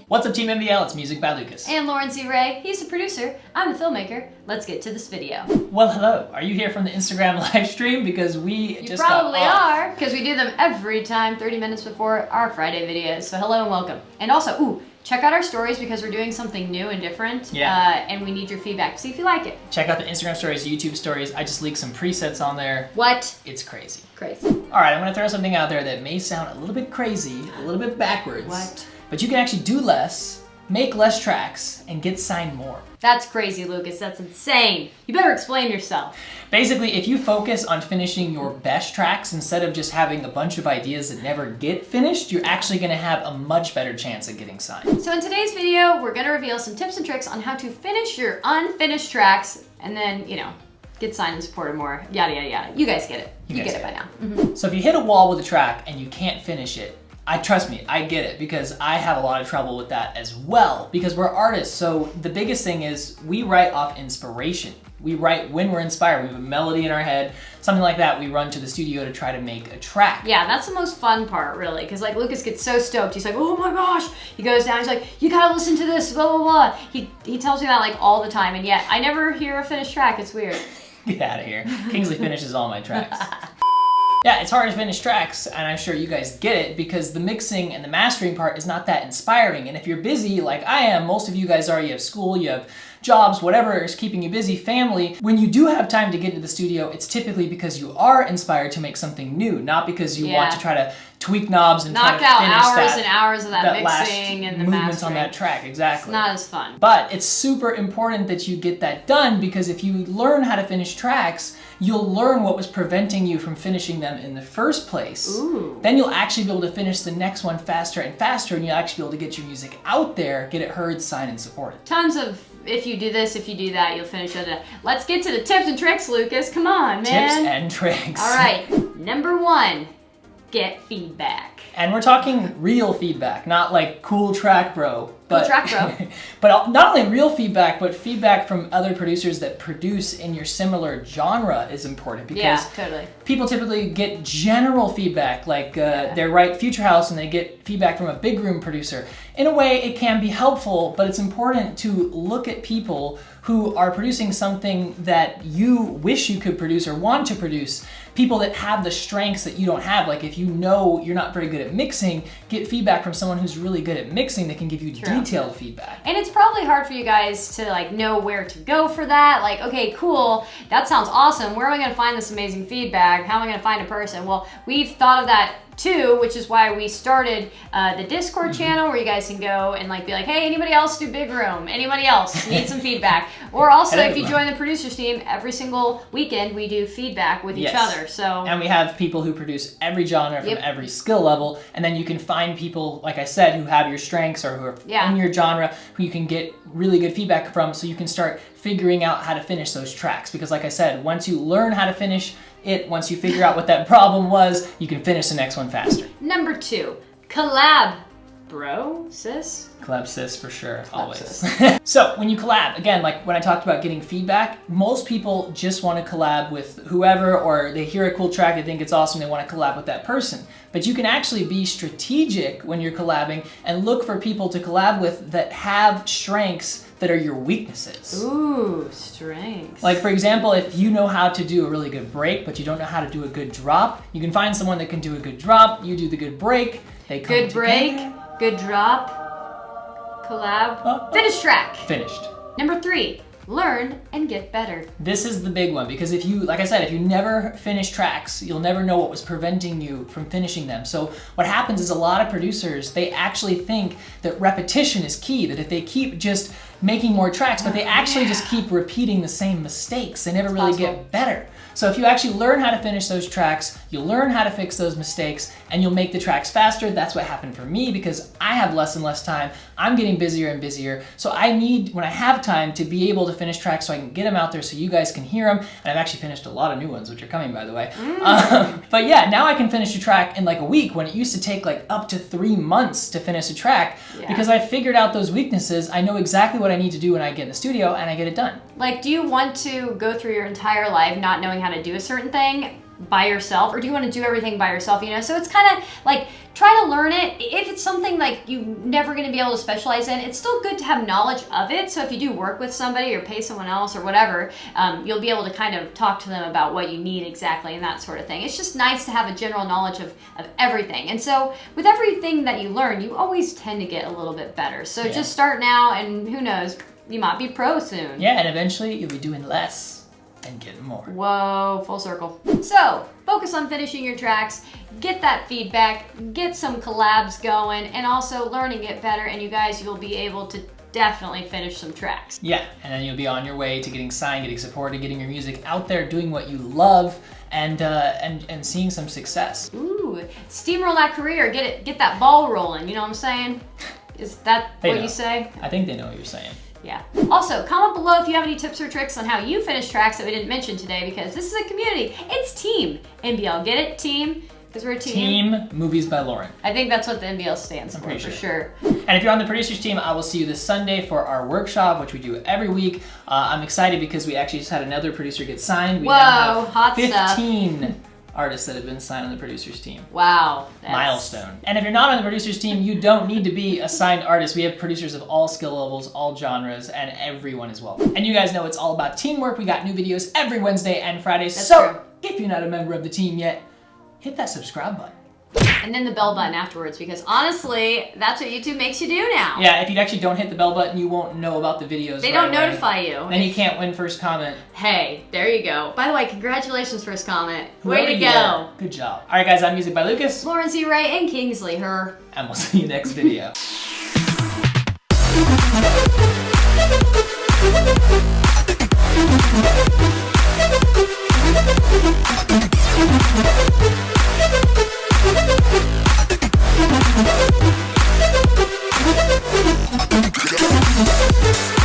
What's up, Team MBL? It's Music by Lucas. And Lauren C. Ray. He's the producer. I'm the filmmaker. Let's get to this video. Well, hello. Are you here from the Instagram live stream? Because we just probably got are, because we do them every time, 30 minutes before our Friday videos. So hello and welcome. And also, check out our stories because we're doing something new and different. Yeah. And we need your feedback. See if you like it. Check out the Instagram stories, YouTube stories. I just leaked some presets on there. What? It's crazy. Crazy. All right, I'm gonna throw something out there that may sound a little bit crazy, a little bit backwards. What? But you can actually do less, make less tracks, and get signed more. That's crazy, Lucas. That's insane. You better explain yourself. Basically, if you focus on finishing your best tracks instead of just having a bunch of ideas that never get finished, you're actually gonna have a much better chance at getting signed. So in today's video, we're gonna reveal some tips and tricks on how to finish your unfinished tracks and then, get signed and supported more, yada, yada, yada. You guys get it. You get it by now. Mm-hmm. So if you hit a wall with a track and you can't finish it, trust me, I get it, because I have a lot of trouble with that as well, because we're artists. So the biggest thing is we write off inspiration. We write when we're inspired. We have a melody in our head, something like that. We run to the studio to try to make a track. Yeah, that's the most fun part, really, because like Lucas gets so stoked. He's like, oh my gosh. He goes down, he's like, you gotta listen to this, blah, blah, blah. He tells me that like all the time, and yet I never hear a finished track. It's weird. Get out of here. Kingsley finishes all my tracks. Yeah, it's hard to finish tracks, and I'm sure you guys get it, because the mixing and the mastering part is not that inspiring. And if you're busy, like I am, most of you guys are, you have school, you have jobs, whatever is keeping you busy, family. When you do have time to get into the studio, it's typically because you are inspired to make something new, not because you want to try to tweak knobs and try to finish hours and hours of that mixing and the movements mastering on that track. Exactly. It's not as fun. But it's super important that you get that done, because if you learn how to finish tracks, you'll learn what was preventing you from finishing them in the first place. Ooh. Then you'll actually be able to finish the next one faster and faster, and you'll actually be able to get your music out there, get it heard, signed, and supported. Tons of if you do this, if you do that, you'll finish it. Let's get to the tips and tricks, Lucas. Come on, man. Tips and tricks. All right. Number one, get feedback. And we're talking real feedback, not like cool track bro. But, cool track bro. But not only real feedback, but feedback from other producers that produce in your similar genre is important, because totally. People typically get general feedback, like they write Future House and they get feedback from a big room producer. In a way, it can be helpful, but it's important to look at people who are producing something that you wish you could produce or want to produce. People that have the strengths that you don't have. Like if you know you're not very good at mixing, get feedback from someone who's really good at mixing that can give you detailed feedback. And it's probably hard for you guys to like know where to go for that. Like, okay, cool, that sounds awesome. Where am I gonna find this amazing feedback? How am I gonna find a person? Well, we've thought of that too, which is why we started the Discord channel, where you guys can go and like be like, hey, anybody else do big room? Anybody else need some feedback? Or also, if you join the producers team, every single weekend we do feedback with each other. So and we have people who produce every genre from every skill level, and then you can find people, like I said, who have your strengths or who are in your genre, who you can get really good feedback from, so you can start figuring out how to finish those tracks. Because like I said, once you learn how to finish it, once you figure out what that problem was, you can finish the next one faster. Number two, collab. Bro, sis? Collab sis for sure, collab always. So when you collab, again, like when I talked about getting feedback, most people just want to collab with whoever, or they hear a cool track, they think it's awesome, they want to collab with that person. But you can actually be strategic when you're collabing and look for people to collab with that have strengths that are your weaknesses. Ooh, strengths. Like for example, if you know how to do a really good break, but you don't know how to do a good drop, you can find someone that can do a good drop, you do the good break, they come good break, together. Good drop, collab, finished track. Finished. Number three, learn and get better. This is the big one, because if you, like I said, if you never finish tracks, you'll never know what was preventing you from finishing them. So what happens is a lot of producers, they actually think that repetition is key, that if they keep just making more tracks, but they actually just keep repeating the same mistakes, they never really get better. So if you actually learn how to finish those tracks, you'll learn how to fix those mistakes, and you'll make the tracks faster. That's what happened for me, because I have less and less time. I'm getting busier and busier. So I need, when I have time, to be able to finish tracks so I can get them out there so you guys can hear them. And I've actually finished a lot of new ones, which are coming, by the way. But yeah, now I can finish a track in like a week, when it used to take like up to 3 months to finish a track, because I figured out those weaknesses. I know exactly what I need to do when I get in the studio, and I get it done. Like, do you want to go through your entire life not knowing how to do a certain thing? by yourself, or do you want to do everything by yourself, you know? So it's kind of like, try to learn it. If it's something like you're never going to be able to specialize in, it's still good to have knowledge of it. So if you do work with somebody or pay someone else or whatever, you'll be able to kind of talk to them about what you need exactly and that sort of thing. It's just nice to have a general knowledge of everything. And so with everything that you learn, you always tend to get a little bit better. So just start now, and who knows, you might be pro soon. Yeah, and eventually you'll be doing less and getting more. Whoa, full circle. So focus on finishing your tracks, get that feedback, get some collabs going, and also learn and get better, and you guys, you'll be able to definitely finish some tracks. Yeah, and then you'll be on your way to getting signed, getting supported, getting your music out there, doing what you love, and seeing some success. Ooh, steamroll that career, get that ball rolling, you know what I'm saying? Is that what you say? I think they know what you're saying. Yeah. Also, comment below if you have any tips or tricks on how you finish tracks that we didn't mention today, because this is a community. It's team NBL. Get it? Team? Because we're a team. Team Movies by Lauren. I think that's what the NBL stands for sure. And if you're on the producers team, I will see you this Sunday for our workshop, which we do every week. I'm excited because we actually just had another producer get signed. We now have hot 15 stuff. artists that have been signed on the producers team. Wow. Milestone. And if you're not on the producers team, you don't need to be a signed artist. We have producers of all skill levels, all genres, and everyone is welcome. And you guys know it's all about teamwork. We got new videos every Wednesday and Friday. That's true. If you're not a member of the team yet, hit that subscribe button. And then the bell button afterwards, because honestly, that's what YouTube makes you do now. Yeah, if you actually don't hit the bell button, you won't know about the videos. They don't notify you. Then you can't win first comment. Hey, there you go. By the way, congratulations first comment. Way to go. Are. Good job. All right, guys, I'm Music by Lucas. Lauren C. Ray and Kingsley, her. And we'll see you next video. Go.